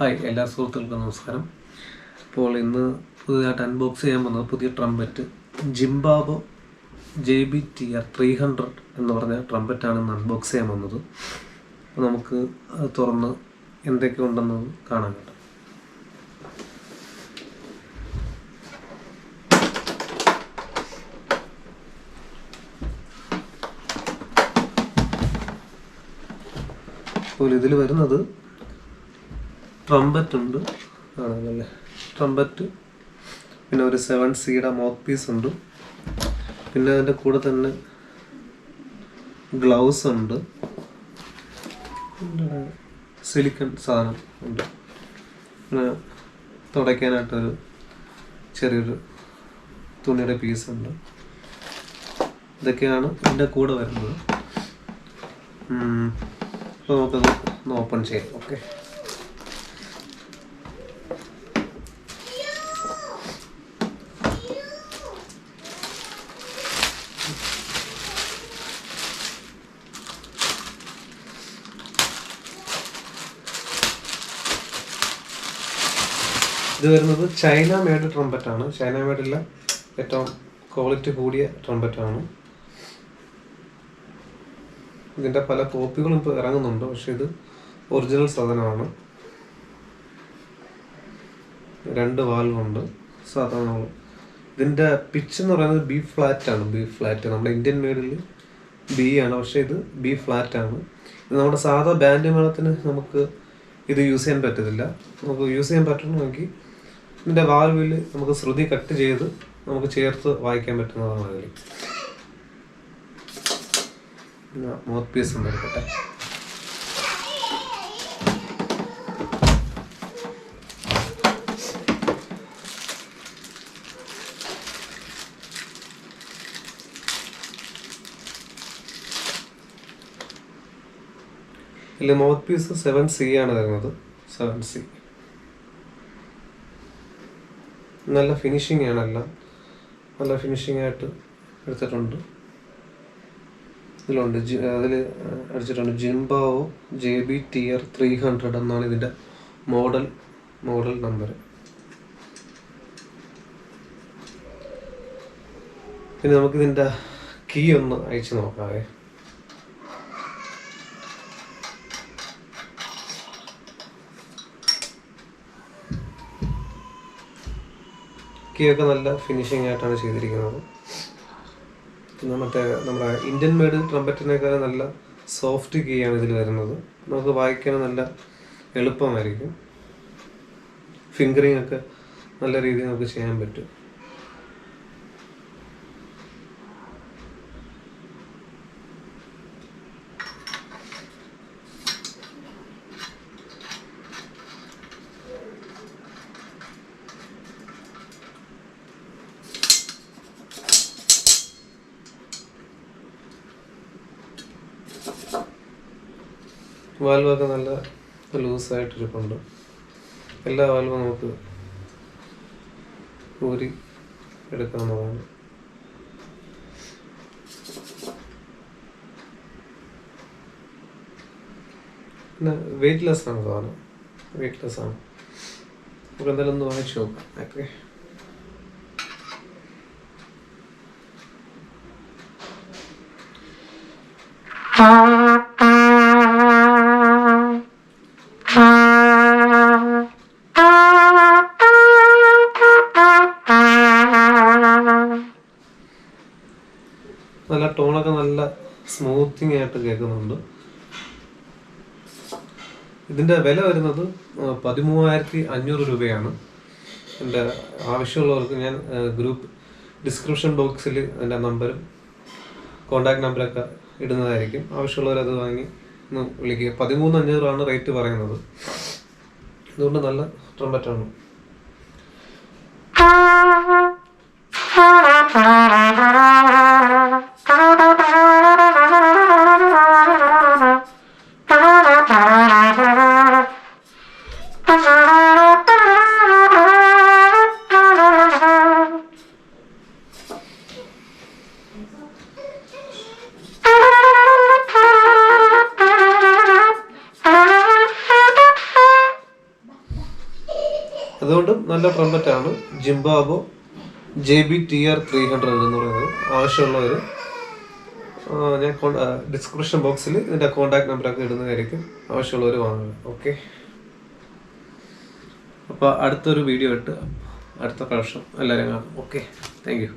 Hi, എല്ലാ സുഹൃത്തുക്കൾക്കും നമസ്കാരം. ഇപ്പോൾ ഇന്ന് പുതിയതായിട്ട് അൺബോക്സ് ചെയ്യാൻ പോകുന്നത് പുതിയ ട്രംപറ്റ് ജിംബാബോ JBTR 300 എന്ന് പറഞ്ഞ ട്രംപറ്റാണ് ഇന്ന് അൺബോക്സ് ചെയ്യാൻ വന്നത്. അപ്പോൾ നമുക്ക് അത് തുറന്ന് എന്തൊക്കെ ഉണ്ടെന്ന് കാണാൻ കേട്ടോ. അപ്പോൾ ഇതിൽ വരുന്നത് ട്രംപറ്റ് ഉണ്ട് ആണല്ലേ, ട്രംപറ്റ്, പിന്നെ ഒരു 7C മൗത്ത് പീസ് ഉണ്ട്, പിന്നെ അതിൻ്റെ കൂടെ തന്നെ ഗ്ലൗസ് ഉണ്ട്, സിലിക്കൺ സാധനം ഉണ്ട്, പിന്നെ തുടയ്ക്കാനായിട്ടൊരു ചെറിയൊരു തുണിയുടെ പീസ് ഉണ്ട്. ഇതൊക്കെയാണ് ഇതിൻ്റെ കൂടെ വരുന്നത്. അപ്പോൾ നമുക്കത് ഒന്ന് ഓപ്പൺ ചെയ്യാം. ഓക്കെ, ഇത് വരുന്നത് ചൈന മെയ്ഡ് ട്രംപറ്റാണ്. ചൈന മെയ്ഡില്ല, ഏറ്റവും ക്വാളിറ്റി കൂടിയ ട്രംപറ്റാണ്. ഇതിൻ്റെ പല കോപ്പികളും ഇപ്പോൾ ഇറങ്ങുന്നുണ്ട്, പക്ഷെ ഇത് ഒറിജിനൽ സാധനമാണ്. 2 വാൽവുണ്ട് സാധാരണ. ഇതിൻ്റെ പിച്ച് എന്ന് പറയുന്നത് B ഫ്ലാറ്റ് ആണ്. B ഫ്ലാറ്റ് നമ്മുടെ ഇന്ത്യൻ മെയ്ഡിൽ B ആണ്, പക്ഷേ ഇത് B ഫ്ലാറ്റ് ആണ്. ഇത് നമ്മുടെ സാധാ ബാൻഡ് മേളത്തിന് നമുക്ക് ഇത് യൂസ് ചെയ്യാൻ പറ്റത്തില്ല. നമുക്ക് യൂസ് ചെയ്യാൻ പറ്റണമെങ്കിൽ ഇതിൻ്റെ വാൽവിൽ നമുക്ക് ശ്രുതി കട്ട് ചെയ്ത് നമുക്ക് ചേർത്ത് വായിക്കാൻ പറ്റുന്നതാണ്. അതിൽ മൗത്ത് പീസ് ഉണ്ട്, എടുക്കട്ടെ. ഇതിൽ മൗത്ത് പീസ് 7C ആണ് വരുന്നത്. 7C നല്ല ഫിനിഷിംഗ് ആണ്, എല്ലാം നല്ല ഫിനിഷിംഗ് ആയിട്ട് എടുത്തിട്ടുണ്ട്. ഇതിലുണ്ട്, അതിൽ അടിച്ചിട്ടുണ്ട് ജിംബാബോ JBTR 300 എന്നാണ് ഇതിൻ്റെ മോഡൽ നമ്പർ. പിന്നെ നമുക്കിതിൻ്റെ കീ ഒന്ന് അയച്ചു നോക്കാവേ. കീയൊക്കെ നല്ല ഫിനിഷിംഗ് ആയിട്ടാണ് ചെയ്തിരിക്കുന്നത്. പിന്നെ നമ്മുടെ ഇന്ത്യൻ മെയ്ഡ് ട്രംപറ്റിനേക്കാൾ നല്ല സോഫ്റ്റ് കീ ആണ് ഇതിൽ വരുന്നത്. നമുക്ക് വായിക്കാൻ നല്ല എളുപ്പമായിരിക്കും. ഫിംഗറിങ് ഒക്കെ നല്ല രീതിയിൽ നമുക്ക് ചെയ്യാൻ പറ്റും. വാൽവൊക്കെ നല്ല ലൂസായിട്ടിരിപ്പുണ്ട്. എല്ലാ വാൽവും നമുക്ക് ഊരി എടുക്കാവുന്നതാണ്. പിന്നെ വെയ്റ്റ്ലെസ് ആണ് സാധനം, വെയ്റ്റ്ലെസ് ആണ്. നമുക്ക് എന്തായാലും ഒന്ന് വാങ്ങിച്ചു നോക്കാം. ഓക്കെ, നല്ല ടോണൊക്കെ നല്ല സ്മൂത്തിങ് ആയിട്ട് കേൾക്കുന്നുണ്ട്. ഇതിൻ്റെ വില വരുന്നത് 13,500 രൂപയാണ്. എൻ്റെ ആവശ്യമുള്ളവർക്ക് ഞാൻ ഗ്രൂപ്പ് ഡിസ്ക്രിപ്ഷൻ ബോക്സിൽ എൻ്റെ നമ്പറും കോൺടാക്ട് നമ്പറൊക്കെ ഇടുന്നതായിരിക്കും. ആവശ്യമുള്ളവർ അത് വാങ്ങി ഒന്ന് വിളിക്കുക. 13,500 റേറ്റ് പറയുന്നത്. അതുകൊണ്ട് നല്ല ട്രംപറ്റാണ്. അതുകൊണ്ടും നല്ല ട്രംപറ്റാണ് ജിംബാബോ JB-TR 300 എന്ന് പറയുന്നത്. ആവശ്യമുള്ളവർ ഞാൻ ഡിസ്ക്രിപ്ഷൻ ബോക്സിൽ ഇതിൻ്റെ കോൺടാക്ട് നമ്പറൊക്കെ ഇടുന്നതായിരിക്കും. ആവശ്യമുള്ളവർ വാങ്ങുക. ഓക്കെ, അപ്പോൾ അടുത്തൊരു വീഡിയോ ഇട്ട് അടുത്ത പ്രാവശ്യം എല്ലാവരും കാണാം. Okay, thank you.